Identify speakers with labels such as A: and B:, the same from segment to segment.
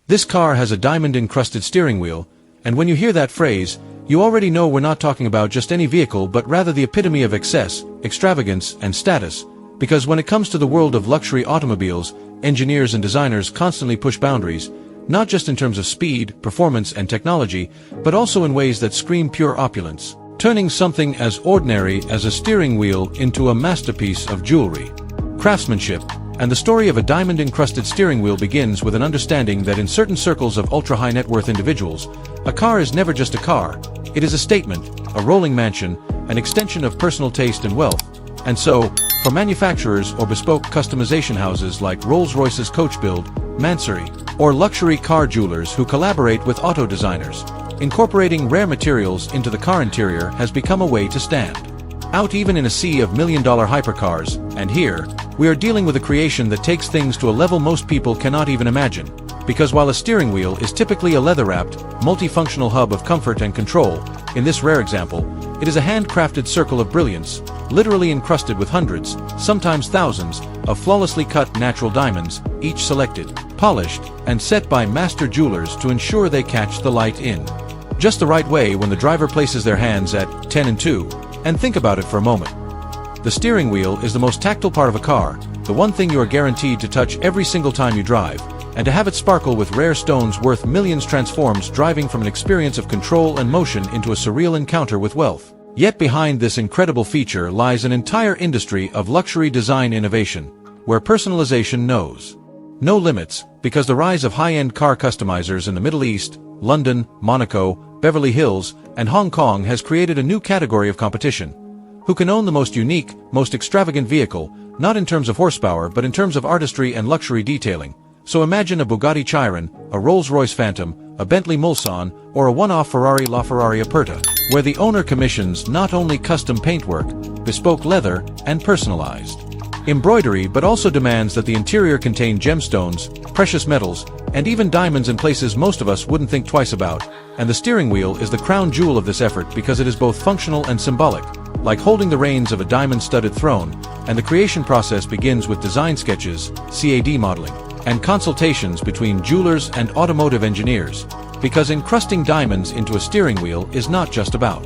A: This car has a diamond-encrusted steering wheel, and when you hear that phrase, you already know we're not talking about just any vehicle but rather the epitome of excess, extravagance, and status, because when it comes to the world of luxury automobiles, engineers and designers constantly push boundaries, not just in terms of speed, performance, and technology, but also in ways that scream pure opulence, turning something as ordinary as a steering wheel into a masterpiece of jewelry. Craftsmanship. And the story of a diamond-encrusted steering wheel begins with an understanding that in certain circles of ultra-high net worth individuals, a car is never just a car. It is a statement, a rolling mansion, an extension of personal taste and wealth. And so, for manufacturers or bespoke customization houses like Rolls-Royce's Coach Build, Mansory, or luxury car jewelers who collaborate with auto designers, incorporating rare materials into the car interior has become a way to stand out even in a sea of million-dollar hypercars. And here, we are dealing with a creation that takes things to a level most people cannot even imagine. Because while a steering wheel is typically a leather-wrapped, multifunctional hub of comfort and control, in this rare example, it is a handcrafted circle of brilliance, literally encrusted with hundreds, sometimes thousands, of flawlessly cut natural diamonds, each selected, polished, and set by master jewelers to ensure they catch the light in just the right way when the driver places their hands at 10 and 2. And think about it for a moment. The steering wheel is the most tactile part of a car, the one thing you are guaranteed to touch every single time you drive, and to have it sparkle with rare stones worth millions transforms driving from an experience of control and motion into a surreal encounter with wealth. Yet behind this incredible feature lies an entire industry of luxury design innovation, where personalization knows no limits, because the rise of high-end car customizers in the Middle East, London, Monaco, Beverly Hills, and Hong Kong has created a new category of competition. Who can own the most unique, most extravagant vehicle, not in terms of horsepower but in terms of artistry and luxury detailing. So imagine a Bugatti Chiron, a Rolls-Royce Phantom, a Bentley Mulsanne, or a one-off Ferrari LaFerrari Aperta, where the owner commissions not only custom paintwork, bespoke leather, and personalized embroidery but also demands that the interior contain gemstones, precious metals, and even diamonds in places most of us wouldn't think twice about. And the steering wheel is the crown jewel of this effort because it is both functional and symbolic, like holding the reins of a diamond-studded throne, and the creation process begins with design sketches, CAD modeling, and consultations between jewelers and automotive engineers, because encrusting diamonds into a steering wheel is not just about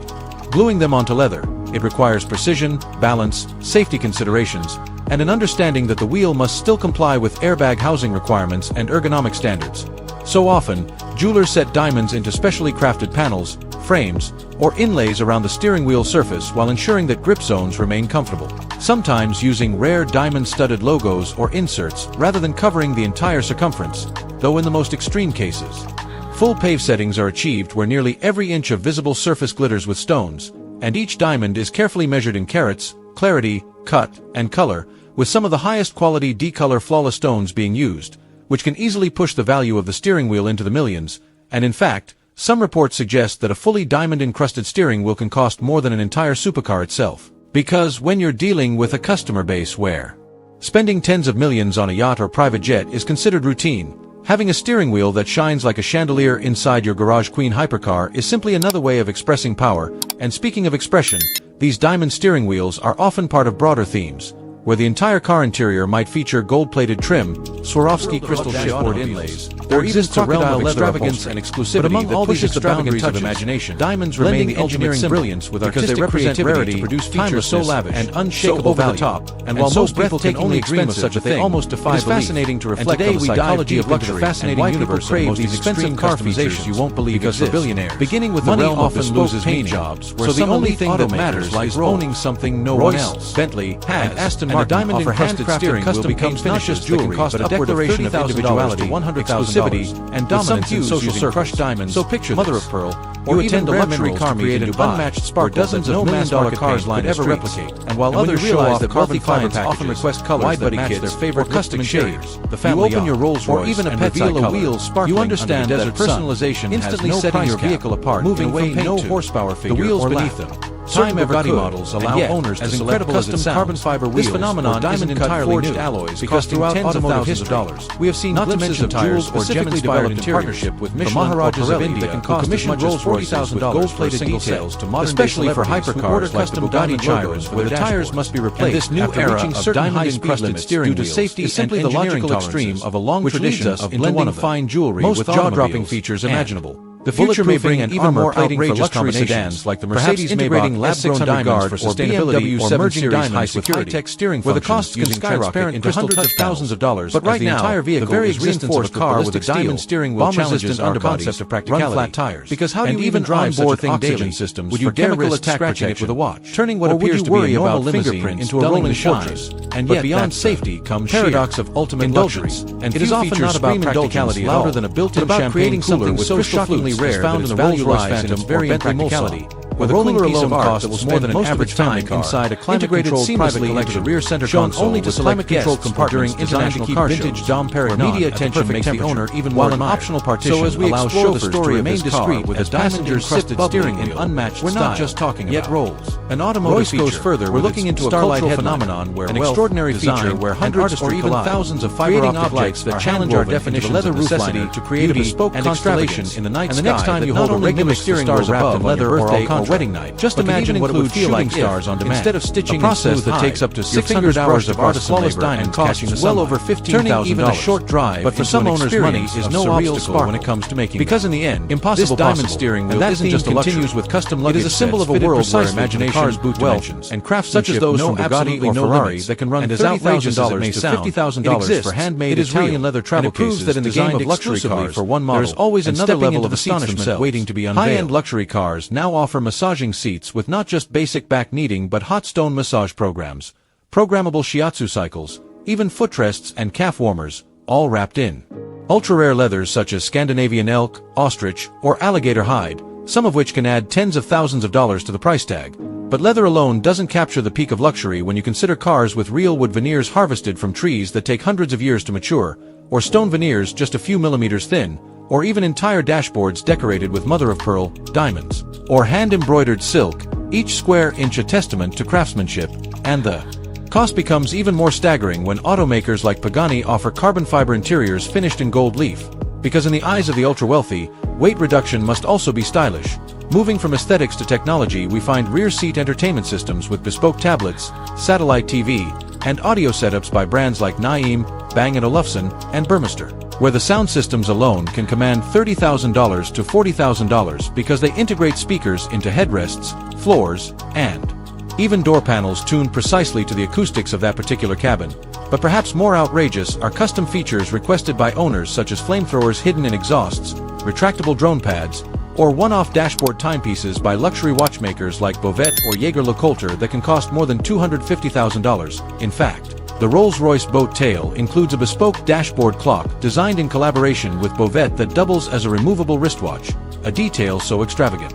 A: gluing them onto leather. It requires precision, balance, safety considerations, and an understanding that the wheel must still comply with airbag housing requirements and ergonomic standards. So often, jewelers set diamonds into specially crafted panels, frames, or inlays around the steering wheel surface while ensuring that grip zones remain comfortable, sometimes using rare diamond-studded logos or inserts rather than covering the entire circumference, though in the most extreme cases, full pave settings are achieved where nearly every inch of visible surface glitters with stones, and each diamond is carefully measured in carats, clarity, cut, and color, with some of the highest quality D-color flawless stones being used, which can easily push the value of the steering wheel into the millions. And in fact, some reports suggest that a fully diamond-encrusted steering wheel can cost more than an entire supercar itself. Because when you're dealing with a customer base where spending tens of millions on a yacht or private jet is considered routine, having a steering wheel that shines like a chandelier inside your Garage Queen hypercar is simply another way of expressing power. And speaking of expression, these diamond steering wheels are often part of broader themes, where the entire car interior might feature gold-plated trim, Swarovski crystal shipboard inlays, or even crocodile leather extravagance and exclusivity that pushes the boundaries of imagination. Diamonds remain the engineering brilliance with artistic represent rarity to produce features so lavish and unshakable value. And while most people can only dream of such a thing, almost defy belief. It is fascinating to reflect on the psychology of luxury and why people crave these expensive car features you won't believe exist. For billionaires, beginning with money often loses paint jobs, so the only thing that matters is owning something no one else. Bentley, and Aston Martin diamond-encrusted steering wheel becomes not just jewelry but a declaration of individuality, exclusivity, and dominance in social circles. Crushed diamonds, so picture mother of pearl, or attend a luxury car meet in Dubai, unmatched sparkle dozens of million-dollar cars line ever replicate. And while others realize that wealthy clients often request colors that match their favorite custom shades, the family you open your Rolls-Royce or even a reveal a wheel sparkling, you understand that personalization instantly setting your vehicle apart, moving away no horsepower figure the wheels beneath them. Certain Bugatti models allow owners to select custom carbon fiber wheels. This phenomenon isn't entirely new, alloys costing tens of thousands of dollars. We have seen glimpses of tires or gem-inspired interiors, partnership with Michelin Maharajas of India that can cost as much as $40,000 with gold-plated details to modern especially for hypercars like the Bugatti Chiros, where the tires must be replaced. And this new era of diamond-encrusted steering wheels simply is simply the logical extreme of a long tradition of blending fine jewelry with jaw-dropping features imaginable. The future may bring an even more outrageous luxury sedans like the Mercedes integrating lab-grown diamonds for sustainability or merging diamonds with high-tech steering functions, where the costs can skyrocket into hundreds of thousands of dollars. But right now, the very existence of a car with a diamond steering wheel challenges our concept of practicality. Run flat tires. Because how do you even drive such a thing daily? Systems would you dare risk scratching it with a watch, turning what appears to be a normal fingerprint into a rolling fortress? And yet, beyond safety comes paradox of ultimate indulgence. And it is often not about practicality louder than a built-in champagne cooler with so shockingly rare found in the Rolls-Royce Phantom very practicality, where the cooler alone costs was more than an average family car, inside a climate-controlled private collection, rear center console only to climate-controlled compartments designed to keep vintage Dom Perignon media attention makes the owner even more an optional partition allows chauffeurs to remain discreet with a diamond-encrusted steering in unmatched style. We're not just talking yet Rolls. An automotive feature goes further. We're looking into a cultural phenomenon where an extraordinary feature where hundreds or even thousands of fiber optic lights that challenge our definition of necessity to create a bespoke constellation in the night sky. You hold a regular steering wheel wrapped in leather or wedding night. Just imagine what it would feel like stars on demand. Instead of stitching a process that takes up to 600 hours of artisan labor and costs well over $15,000. Even a short drive, but for some owners, money is no obstacle when it comes to making. Because in the end, impossible diamond steering wheel isn't just a luxury. With custom luggage. It is a symbol of a world where imagination, cars, boot dimensions, and craftsmanship such as those from Bugatti or Ferrari that can run $30,000 to $50,000 for handmade Italian leather travel cases. It proves that in the game of luxury cars, for one model, there is always another level of astonishment waiting to be unveiled. High-end luxury cars now offer massaging seats with not just basic back kneading but hot stone massage programs, programmable shiatsu cycles, even footrests and calf warmers, all wrapped in ultra-rare leathers such as Scandinavian elk, ostrich, or alligator hide, some of which can add tens of thousands of dollars to the price tag. But leather alone doesn't capture the peak of luxury when you consider cars with real wood veneers harvested from trees that take hundreds of years to mature, or stone veneers just a few millimeters thin, or even entire dashboards decorated with mother-of-pearl, diamonds, or hand-embroidered silk, each square inch a testament to craftsmanship, and the cost becomes even more staggering when automakers like Pagani offer carbon fiber interiors finished in gold leaf. Because in the eyes of the ultra-wealthy, weight reduction must also be stylish. Moving from aesthetics to technology, we find rear-seat entertainment systems with bespoke tablets, satellite TV, and audio setups by brands like Naeem, Bang & Olufsen, and Burmester, where the sound systems alone can command $30,000 to $40,000 because they integrate speakers into headrests, floors, and even door panels tuned precisely to the acoustics of that particular cabin. But perhaps more outrageous are custom features requested by owners such as flamethrowers hidden in exhausts, retractable drone pads, or one-off dashboard timepieces by luxury watchmakers like Bovet or Jaeger-LeCoultre that can cost more than $250,000. In fact, the Rolls-Royce boat tail includes a bespoke dashboard clock designed in collaboration with Bovet that doubles as a removable wristwatch, a detail so extravagant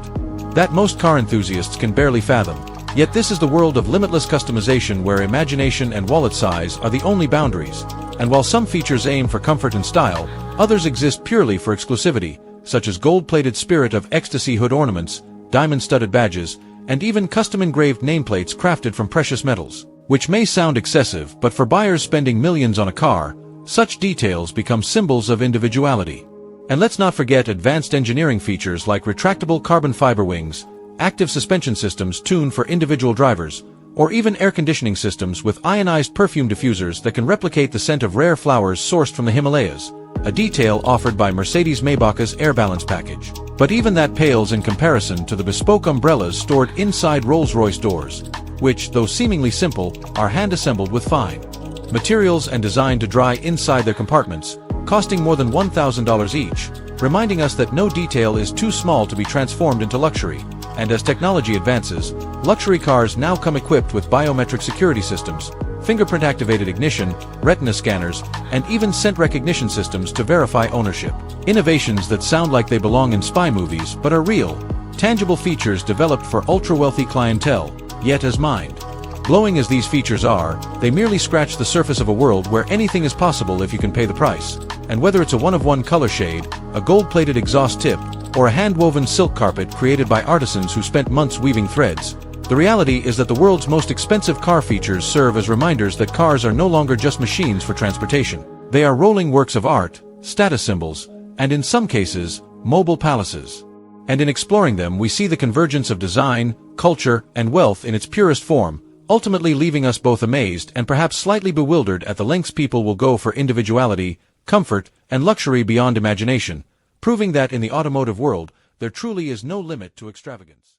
A: that most car enthusiasts can barely fathom. Yet this is the world of limitless customization where imagination and wallet size are the only boundaries. And while some features aim for comfort and style, others exist purely for exclusivity, such as gold-plated Spirit of Ecstasy hood ornaments, diamond-studded badges, and even custom-engraved nameplates crafted from precious metals. Which may sound excessive, but for buyers spending millions on a car, such details become symbols of individuality. And let's not forget advanced engineering features like retractable carbon fiber wings, active suspension systems tuned for individual drivers, or even air conditioning systems with ionized perfume diffusers that can replicate the scent of rare flowers sourced from the Himalayas, a detail offered by Mercedes-Maybach's Air Balance package. But even that pales in comparison to the bespoke umbrellas stored inside Rolls-Royce doors, which, though seemingly simple, are hand-assembled with fine materials and designed to dry inside their compartments, costing more than $1,000 each, reminding us that no detail is too small to be transformed into luxury. And as technology advances, luxury cars now come equipped with biometric security systems, fingerprint-activated ignition, retina scanners, and even scent recognition systems to verify ownership. Innovations that sound like they belong in spy movies but are real, tangible features developed for ultra-wealthy clientele, yet as mind-blowing as these features are, they merely scratch the surface of a world where anything is possible if you can pay the price. And whether it's a one-of-one color shade, a gold-plated exhaust tip, or a hand-woven silk carpet created by artisans who spent months weaving threads, The reality is that the world's most expensive car features serve as reminders that cars are no longer just machines for transportation. They are rolling works of art, status symbols, and in some cases, mobile palaces. And in exploring them, we see the convergence of design, culture, and wealth in its purest form, ultimately leaving us both amazed and perhaps slightly bewildered at the lengths people will go for individuality, comfort, and luxury beyond imagination, proving that in the automotive world, there truly is no limit to extravagance.